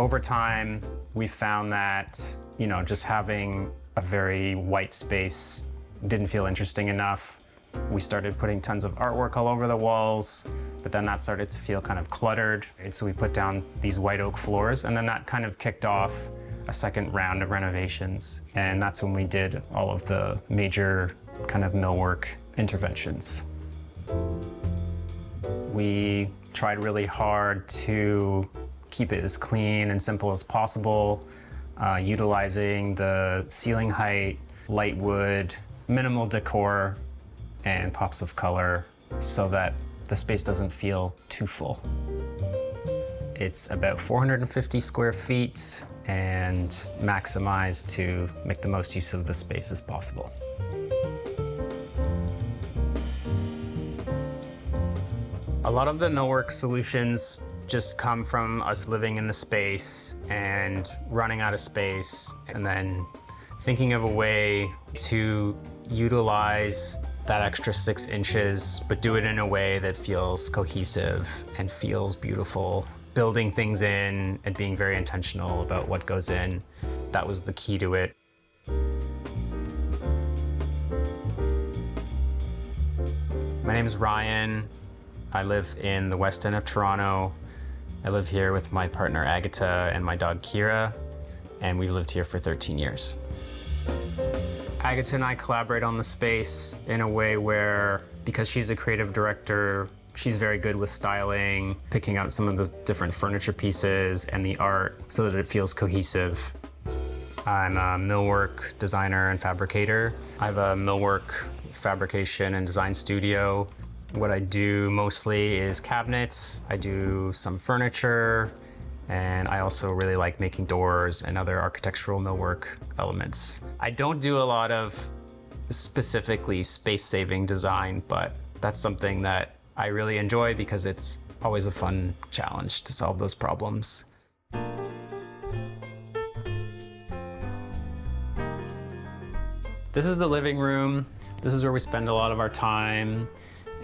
Over time, we found that, just having a very white space didn't feel interesting enough. We started putting tons of artwork all over the walls, but then that started to feel kind of cluttered. And so we put down these white oak floors, and then that kind of kicked off a second round of renovations. And that's when we did all of the major kind of millwork interventions. We tried really hard to keep it as clean and simple as possible, utilizing the ceiling height, light wood, minimal decor, and pops of color so that the space doesn't feel too full. It's about 450 square feet and maximized to make the most use of the space as possible. A lot of the millwork solutions just come from us living in the space and running out of space, and then thinking of a way to utilize that extra 6 inches, but do it in a way that feels cohesive and feels beautiful. Building things in and being very intentional about what goes in, that was the key to it. My name is Ryan. I live in the West End of Toronto. I live here with my partner Agatha and my dog Kira, and we've lived here for 13 years. Agatha and I collaborate on the space in a way where, because she's a creative director, she's very good with styling, picking out some of the different furniture pieces and the art so that it feels cohesive. I'm a millwork designer and fabricator. I have a millwork fabrication and design studio. What I do mostly is cabinets. I do some furniture, and I also really like making doors and other architectural millwork elements. I don't do a lot of specifically space-saving design, but that's something that I really enjoy because it's always a fun challenge to solve those problems. This is the living room. This is where we spend a lot of our time,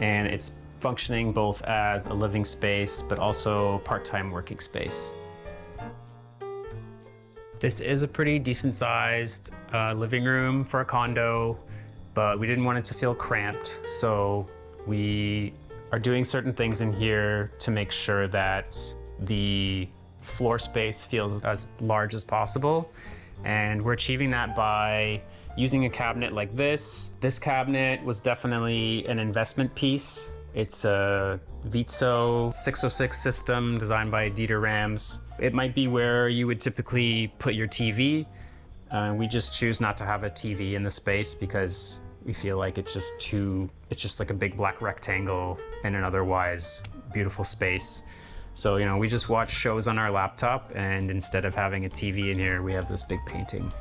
and it's functioning both as a living space, but also part-time working space. This is a pretty decent-sized living room for a condo, but we didn't want it to feel cramped, so we are doing certain things in here to make sure that the floor space feels as large as possible. And we're achieving that by using a cabinet like this. This cabinet was definitely an investment piece. It's a Vitso 606 system designed by Dieter Rams. It might be where you would typically put your TV. We just choose not to have a TV in the space because we feel like it's just like a big black rectangle in an otherwise beautiful space. So, we just watch shows on our laptop, and instead of having a TV in here, we have this big painting.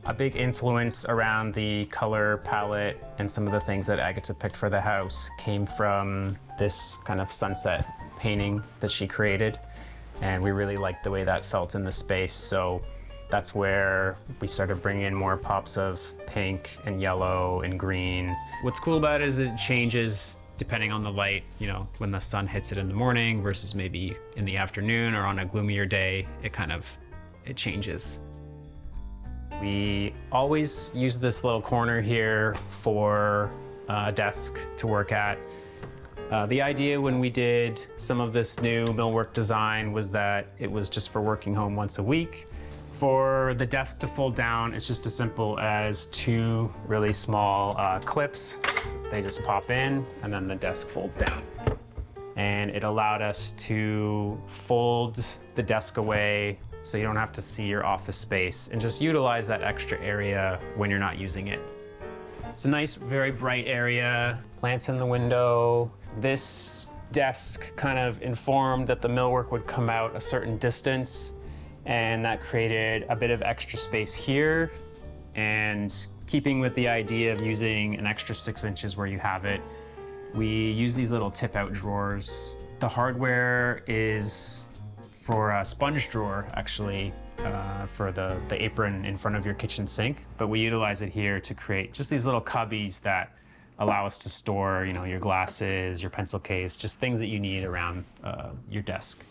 A big influence around the color palette and some of the things that Agatha picked for the house came from this kind of sunset painting that she created. And we really liked the way that felt in the space. So that's where we started bringing in more pops of pink and yellow and green. What's cool about it is it changes depending on the light, when the sun hits it in the morning versus maybe in the afternoon or on a gloomier day, it changes. We always use this little corner here for a desk to work at. The idea when we did some of this new millwork design was that it was just for working home once a week. For the desk to fold down, it's just as simple as 2 really small clips. They just pop in, and then the desk folds down. And it allowed us to fold the desk away so you don't have to see your office space and just utilize that extra area when you're not using it. It's a nice, very bright area, plants in the window. This desk kind of informed that the millwork would come out a certain distance, and that created a bit of extra space here. And keeping with the idea of using an extra 6 inches where you have it, we use these little tip-out drawers. The hardware is for a sponge drawer, actually, for the apron in front of your kitchen sink, but we utilize it here to create just these little cubbies that allow us to store, your glasses, your pencil case, just things that you need around your desk.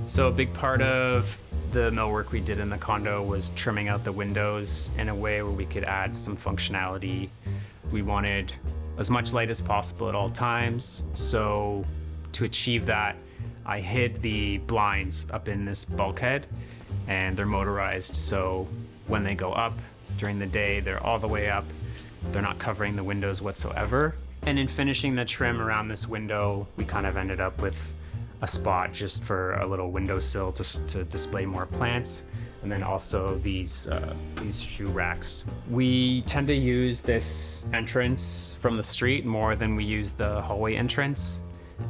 So a big part of the millwork we did in the condo was trimming out the windows in a way where we could add some functionality. We wanted as much light as possible at all times. So to achieve that, I hid the blinds up in this bulkhead, and they're motorized. So when they go up during the day, they're all the way up. They're not covering the windows whatsoever. And in finishing the trim around this window, we kind of ended up with a spot just for a little windowsill to display more plants, and then also these shoe racks. We tend to use this entrance from the street more than we use the hallway entrance,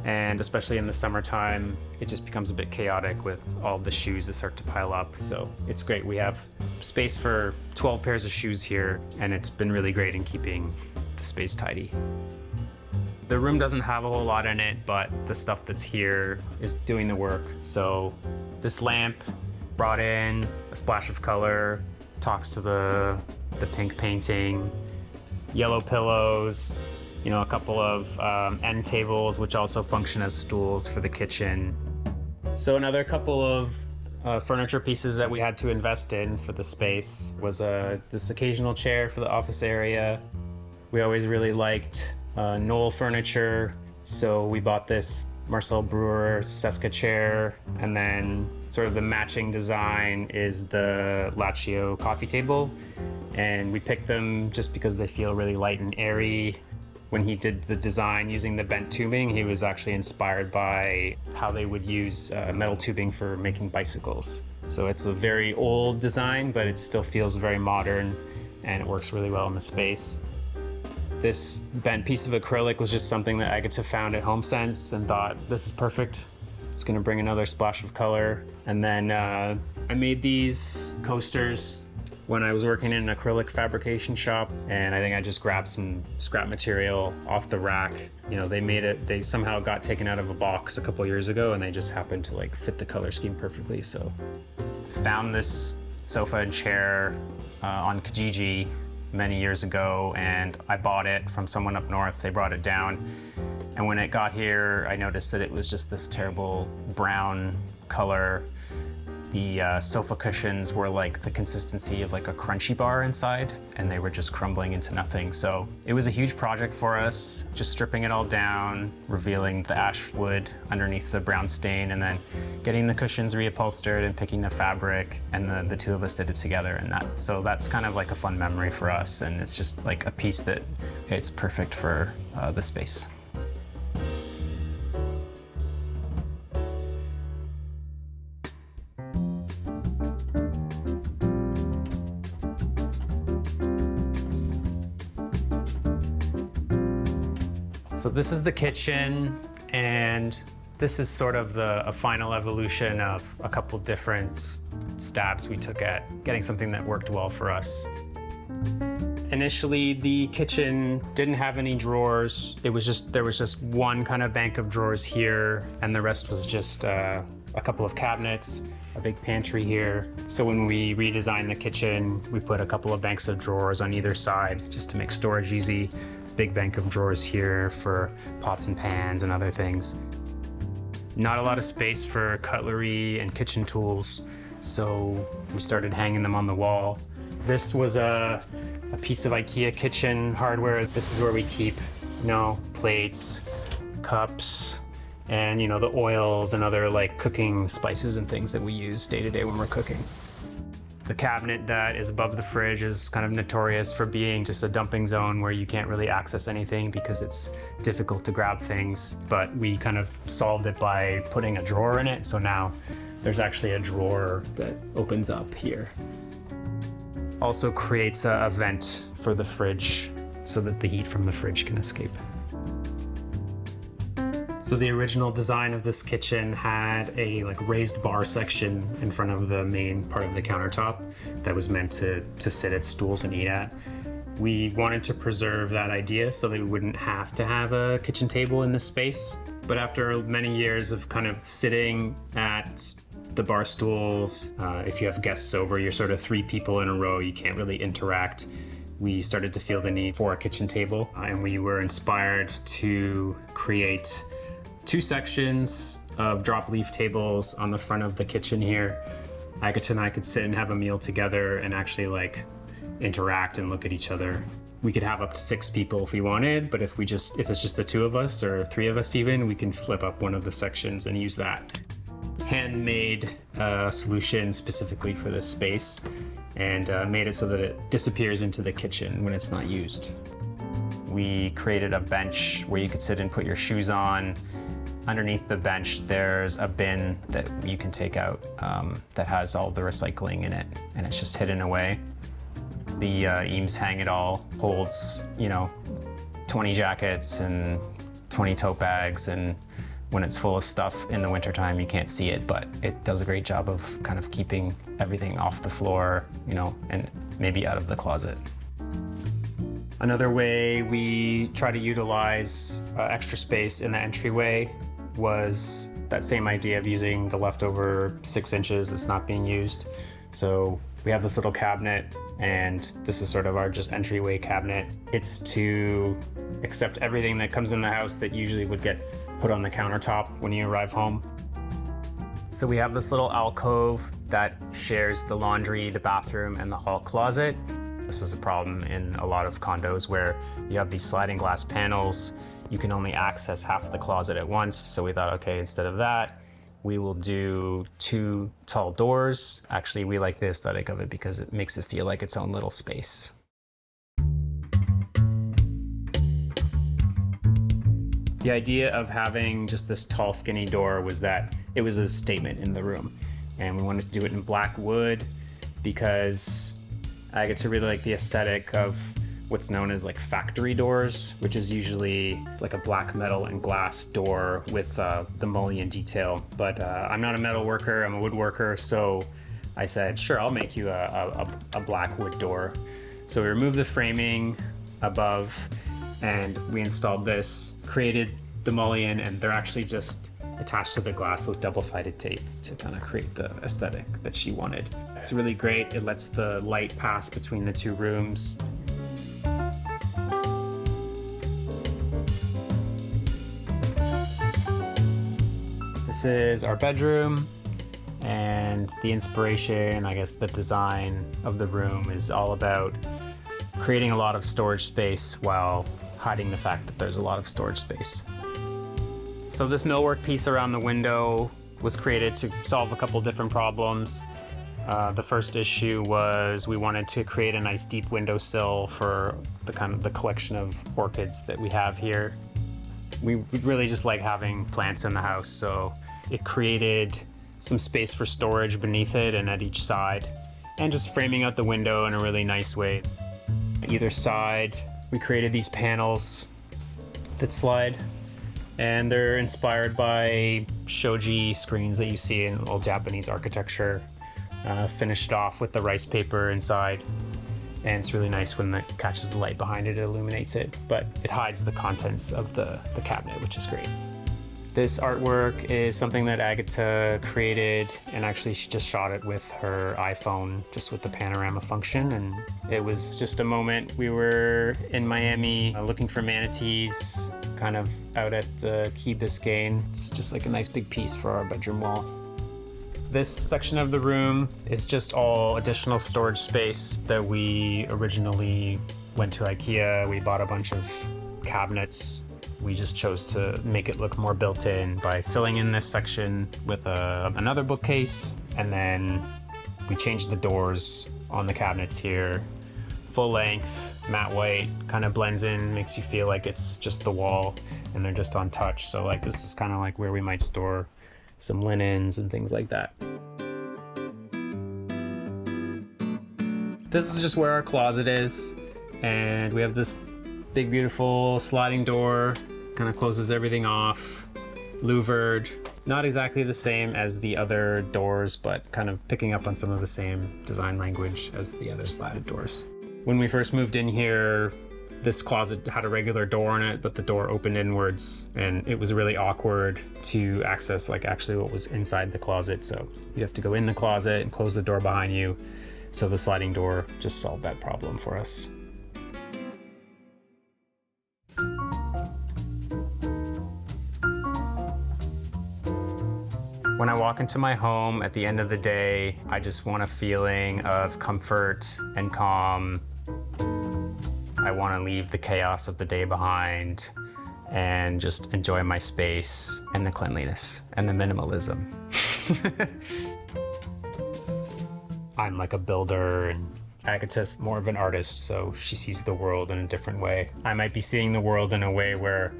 and especially in the summertime, it just becomes a bit chaotic with all the shoes that start to pile up. So it's great. We have space for 12 pairs of shoes here, and it's been really great in keeping the space tidy. The room doesn't have a whole lot in it, but the stuff that's here is doing the work. So this lamp brought in a splash of color, talks to the pink painting, yellow pillows, you know, a couple of end tables, which also function as stools for the kitchen. So another couple of furniture pieces that we had to invest in for the space was this occasional chair for the office area. We always really liked Knoll furniture, so we bought this Marcel Brewer Seska chair, and then sort of the matching design is the Laccio coffee table, and we picked them just because they feel really light and airy. When he did the design using the bent tubing, he was actually inspired by how they would use metal tubing for making bicycles. So it's a very old design, but it still feels very modern, and it works really well in the space. This bent piece of acrylic was just something that Agatha found at HomeSense and thought, this is perfect. It's gonna bring another splash of color. And then I made these coasters when I was working in an acrylic fabrication shop, and I think I just grabbed some scrap material off the rack. You know, they somehow got taken out of a box a couple years ago, and they just happened to like fit the color scheme perfectly. So found this sofa and chair on Kijiji many years ago, and I bought it from someone up north. They brought it down, and when it got here, I noticed that it was just this terrible brown color. The sofa cushions were like the consistency of like a crunchy bar inside, and they were just crumbling into nothing. So it was a huge project for us, just stripping it all down, revealing the ash wood underneath the brown stain, and then getting the cushions reupholstered and picking the fabric, and the two of us did it together. And so that's kind of like a fun memory for us, and it's just like a piece that it's perfect for the space. So this is the kitchen, and this is sort of a final evolution of a couple different stabs we took at getting something that worked well for us. Initially, the kitchen didn't have any drawers. There was just one kind of bank of drawers here, and the rest was just a couple of cabinets, a big pantry here. So when we redesigned the kitchen, we put a couple of banks of drawers on either side just to make storage easy. Big bank of drawers here for pots and pans and other things. Not a lot of space for cutlery and kitchen tools, so we started hanging them on the wall. This was a piece of IKEA kitchen hardware. This is where we keep, plates, cups, and the oils and other like cooking spices and things that we use day to day when we're cooking. The cabinet that is above the fridge is kind of notorious for being just a dumping zone where you can't really access anything because it's difficult to grab things, but we kind of solved it by putting a drawer in it. So now there's actually a drawer that opens up here. Also creates a vent for the fridge so that the heat from the fridge can escape. So the original design of this kitchen had a raised bar section in front of the main part of the countertop that was meant to sit at stools and eat at. We wanted to preserve that idea so that we wouldn't have to have a kitchen table in this space. But after many years of kind of sitting at the bar stools, if you have guests over, you're sort of 3 people in a row, you can't really interact. We started to feel the need for a kitchen table, and we were inspired to create 2 sections of drop leaf tables on the front of the kitchen here. Agatha and I could sit and have a meal together and actually like interact and look at each other. We could have up to 6 people if we wanted, but if it's just the 2 of us or 3 of us even, we can flip up one of the sections and use that. Handmade solution specifically for this space, and made it so that it disappears into the kitchen when it's not used. We created a bench where you could sit and put your shoes on. Underneath the bench, there's a bin that you can take out that has all the recycling in it, and it's just hidden away. The Eames Hang It All holds, 20 jackets and 20 tote bags, and when it's full of stuff in the wintertime, you can't see it, but it does a great job of kind of keeping everything off the floor, and maybe out of the closet. Another way we try to utilize extra space in the entryway was that same idea of using the leftover 6 inches that's not being used. So we have this little cabinet, and this is sort of our just entryway cabinet. It's to accept everything that comes in the house that usually would get put on the countertop when you arrive home. So we have this little alcove that shares the laundry, the bathroom, and the hall closet. This is a problem in a lot of condos where you have these sliding glass panels. You can only access half the closet at once. So we thought, okay, instead of that, we will do 2 tall doors. Actually, we like the aesthetic of it because it makes it feel like its own little space. The idea of having just this tall, skinny door was that it was a statement in the room. And we wanted to do it in black wood because I get to really like the aesthetic of what's known as like factory doors, which is usually like a black metal and glass door with the mullion detail. But I'm not a metal worker, I'm a woodworker, so I said, sure, I'll make you a black wood door. So we removed the framing above and we installed this, created the mullion, and they're actually just attached to the glass with double-sided tape to kind of create the aesthetic that she wanted. It's really great. It lets the light pass between the 2 rooms. This is our bedroom, and the inspiration, I guess the design of the room is all about creating a lot of storage space while hiding the fact that there's a lot of storage space. So this millwork piece around the window was created to solve a couple different problems. The first issue was we wanted to create a nice deep windowsill for the collection of orchids that we have here. We really just like having plants in the house, so it created some space for storage beneath it and at each side, and just framing out the window in a really nice way. Either side, we created these panels that slide, and they're inspired by shoji screens that you see in old Japanese architecture. Finished off with the rice paper inside, and it's really nice when it catches the light behind it, it illuminates it, but it hides the contents of the cabinet, which is great. This artwork is something that Agatha created, and actually she just shot it with her iPhone, just with the panorama function, and it was just a moment. We were in Miami looking for manatees, kind of out at Key Biscayne. It's just like a nice big piece for our bedroom wall. This section of the room is just all additional storage space that we originally went to IKEA. We bought a bunch of cabinets. We just chose to make it look more built in by filling in this section with another bookcase, and then we changed the doors on the cabinets here. Full length, matte white, kind of blends in, makes you feel like it's just the wall and they're just untouched. So like this is kind of like where we might store some linens and things like that. This is just where our closet is, and we have this big beautiful sliding door, kind of closes everything off, louvered. Not exactly the same as the other doors, but kind of picking up on some of the same design language as the other slatted doors. When we first moved in here, this closet had a regular door on it, but the door opened inwards, and it was really awkward to access like actually what was inside the closet. So you have to go in the closet and close the door behind you. So the sliding door just solved that problem for us. When I walk into my home at the end of the day, I just want a feeling of comfort and calm. I want to leave the chaos of the day behind and just enjoy my space and the cleanliness and the minimalism. I'm like a builder, and Agatha's more of an artist, so she sees the world in a different way. I might be seeing the world in a way where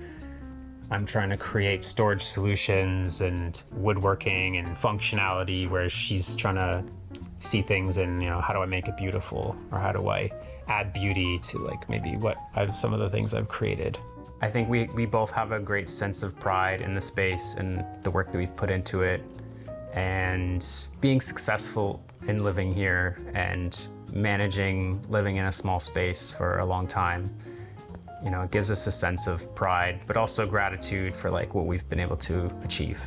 I'm trying to create storage solutions and woodworking and functionality, where she's trying to see things and, how do I make it beautiful, or how do I add beauty to like maybe some of the things I've created. I think we both have a great sense of pride in the space and the work that we've put into it, and being successful in living here and managing living in a small space for a long time. It gives us a sense of pride, but also gratitude for like what we've been able to achieve.